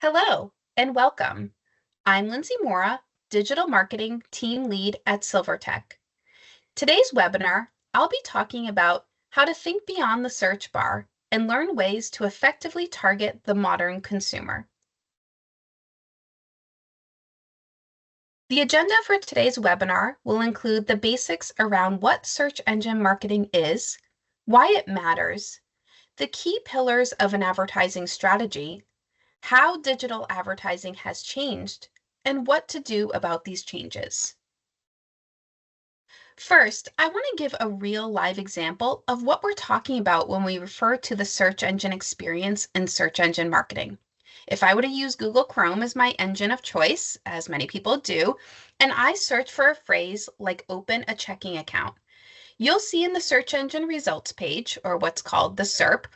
Hello and welcome. I'm Lindsay Mora, Digital Marketing Team Lead at SilverTech. Today's webinar, I'll be talking about how to think beyond the search bar and learn ways to effectively target the modern consumer. The agenda for today's webinar will include the basics around what search engine marketing is, why it matters, the key pillars of an advertising strategy, how digital advertising has changed, and what to do about these changes. First, I want to give a real live example of what we're talking about when we refer to the search engine experience in search engine marketing. If I were to use Google Chrome as my engine of choice, as many people do, and I search for a phrase like open a checking account, you'll see in the search engine results page, or what's called the SERP,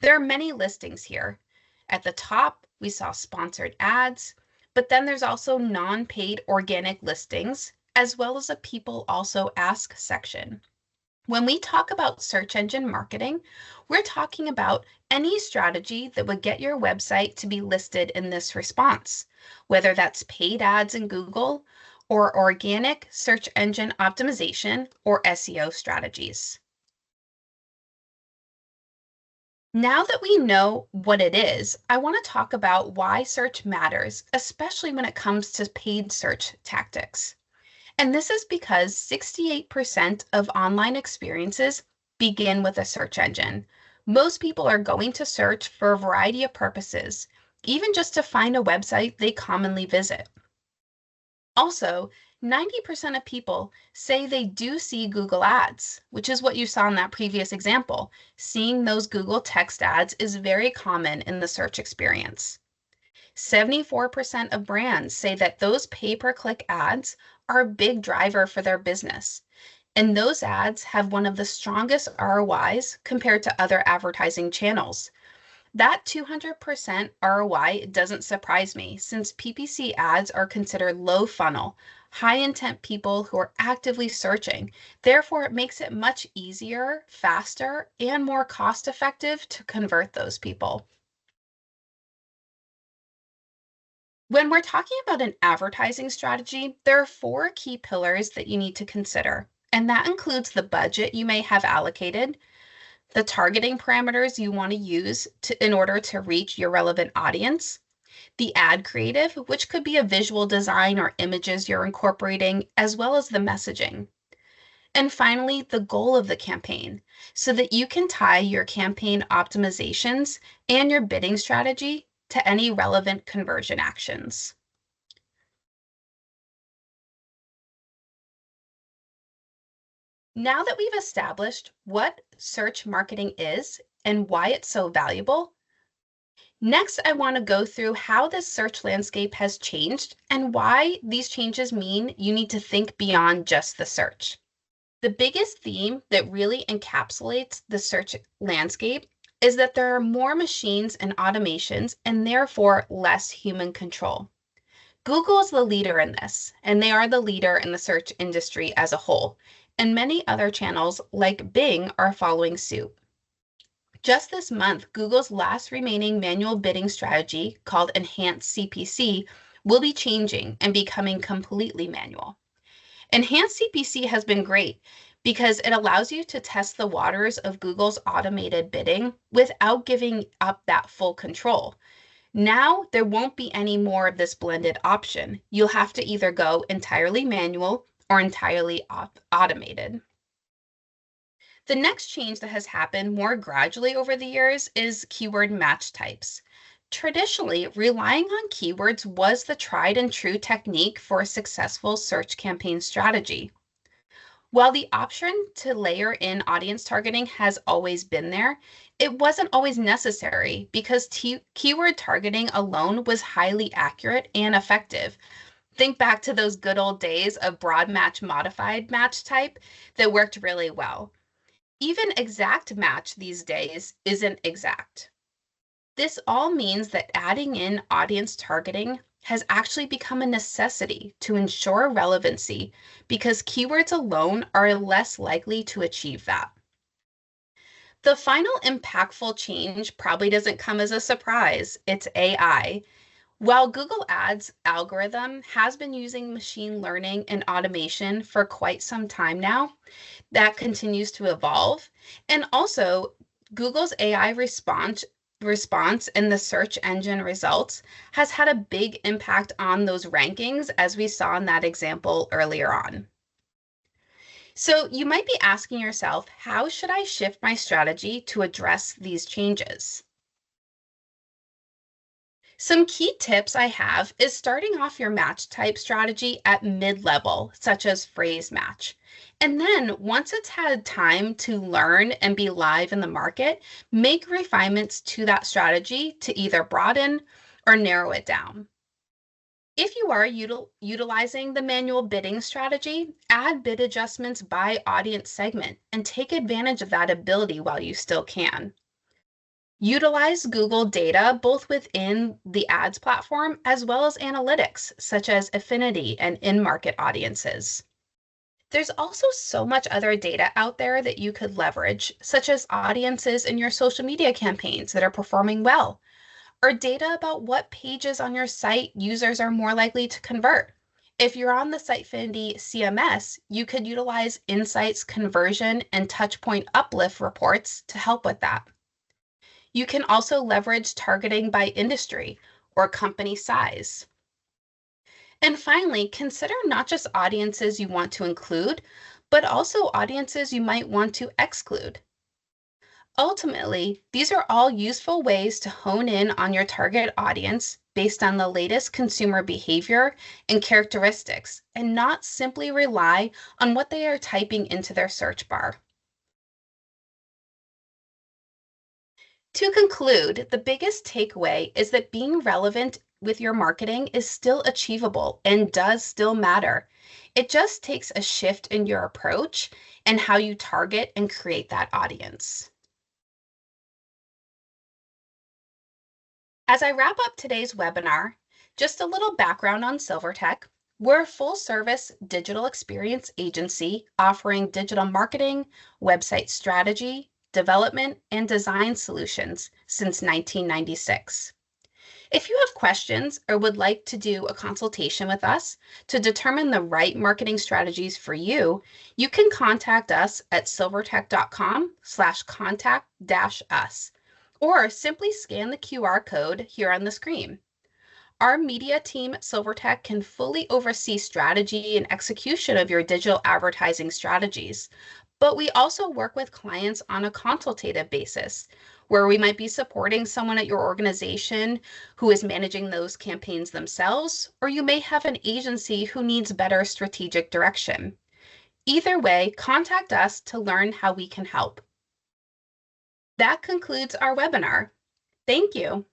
there are many listings here. At the top, we saw sponsored ads, but then there's also non-paid organic listings, as well as a people also ask section. When we talk about search engine marketing, we're talking about any strategy that would get your website to be listed in this response, whether that's paid ads in Google or organic search engine optimization or SEO strategies. Now that we know what it is, I want to talk about why search matters, especially when it comes to paid search tactics. And this is because 68% of online experiences begin with a search engine. Most people are going to search for a variety of purposes, even just to find a website they commonly visit. Also, 90% of people say they do see Google ads, which is what you saw in that previous example. Seeing those Google text ads is very common in the search experience. 74% of brands say that those pay-per-click ads are a big driver for their business. And those ads have one of the strongest ROIs compared to other advertising channels. That 200% ROI doesn't surprise me, since PPC ads are considered low funnel, high intent people who are actively searching. Therefore, it makes it much easier, faster, and more cost effective to convert those people. When we're talking about an advertising strategy, there are 4 key pillars that you need to consider, and that includes the budget you may have allocated, the targeting parameters you want to use in order to reach your relevant audience, the ad creative, which could be a visual design or images you're incorporating, as well as the messaging. And finally, the goal of the campaign, so that you can tie your campaign optimizations and your bidding strategy to any relevant conversion actions. Now that we've established what search marketing is and why it's so valuable, next I want to go through how this search landscape has changed and why these changes mean you need to think beyond just the search. The biggest theme that really encapsulates the search landscape is that there are more machines and automations and therefore less human control. Google is the leader in this, and they are the leader in the search industry as a whole, and many other channels like Bing are following suit. Just this month, Google's last remaining manual bidding strategy, called Enhanced CPC, will be changing and becoming completely manual. Enhanced CPC has been great because it allows you to test the waters of Google's automated bidding without giving up that full control. Now, there won't be any more of this blended option. You'll have to either go entirely manual or entirely automated. The next change that has happened more gradually over the years is keyword match types. Traditionally, relying on keywords was the tried and true technique for a successful search campaign strategy. While the option to layer in audience targeting has always been there, it wasn't always necessary because keyword targeting alone was highly accurate and effective. Think back to those good old days of broad match modified match type that worked really well. Even exact match these days isn't exact. This all means that adding in audience targeting has actually become a necessity to ensure relevancy because keywords alone are less likely to achieve that. The final impactful change probably doesn't come as a surprise. It's AI. While Google Ads algorithm has been using machine learning and automation for quite some time now, that continues to evolve. And also, Google's AI response and the search engine results has had a big impact on those rankings, as we saw in that example earlier on. So you might be asking yourself, how should I shift my strategy to address these changes? Some key tips I have is starting off your match type strategy at mid-level, such as phrase match. And then once it's had time to learn and be live in the market, make refinements to that strategy to either broaden or narrow it down. If you are utilizing the manual bidding strategy, add bid adjustments by audience segment and take advantage of that ability while you still can. Utilize Google data both within the ads platform as well as analytics, such as affinity and in-market audiences. There's also so much other data out there that you could leverage, such as audiences in your social media campaigns that are performing well, or data about what pages on your site users are more likely to convert. If you're on the Sitefinity CMS, you could utilize Insights conversion and touchpoint uplift reports to help with that. You can also leverage targeting by industry or company size. And finally, consider not just audiences you want to include, but also audiences you might want to exclude. Ultimately, these are all useful ways to hone in on your target audience based on the latest consumer behavior and characteristics, and not simply rely on what they are typing into their search bar. To conclude, the biggest takeaway is that being relevant with your marketing is still achievable and does still matter. It just takes a shift in your approach and how you target and create that audience. As I wrap up today's webinar, just a little background on SilverTech. We're a full-service digital experience agency offering digital marketing, website strategy, development, and design solutions since 1996. If you have questions or would like to do a consultation with us to determine the right marketing strategies for you, you can contact us at silvertech.com/contact-us or simply scan the QR code here on the screen. Our media team at SilverTech can fully oversee strategy and execution of your digital advertising strategies, but we also work with clients on a consultative basis, where we might be supporting someone at your organization who is managing those campaigns themselves, or you may have an agency who needs better strategic direction. Either way, contact us to learn how we can help. That concludes our webinar. Thank you.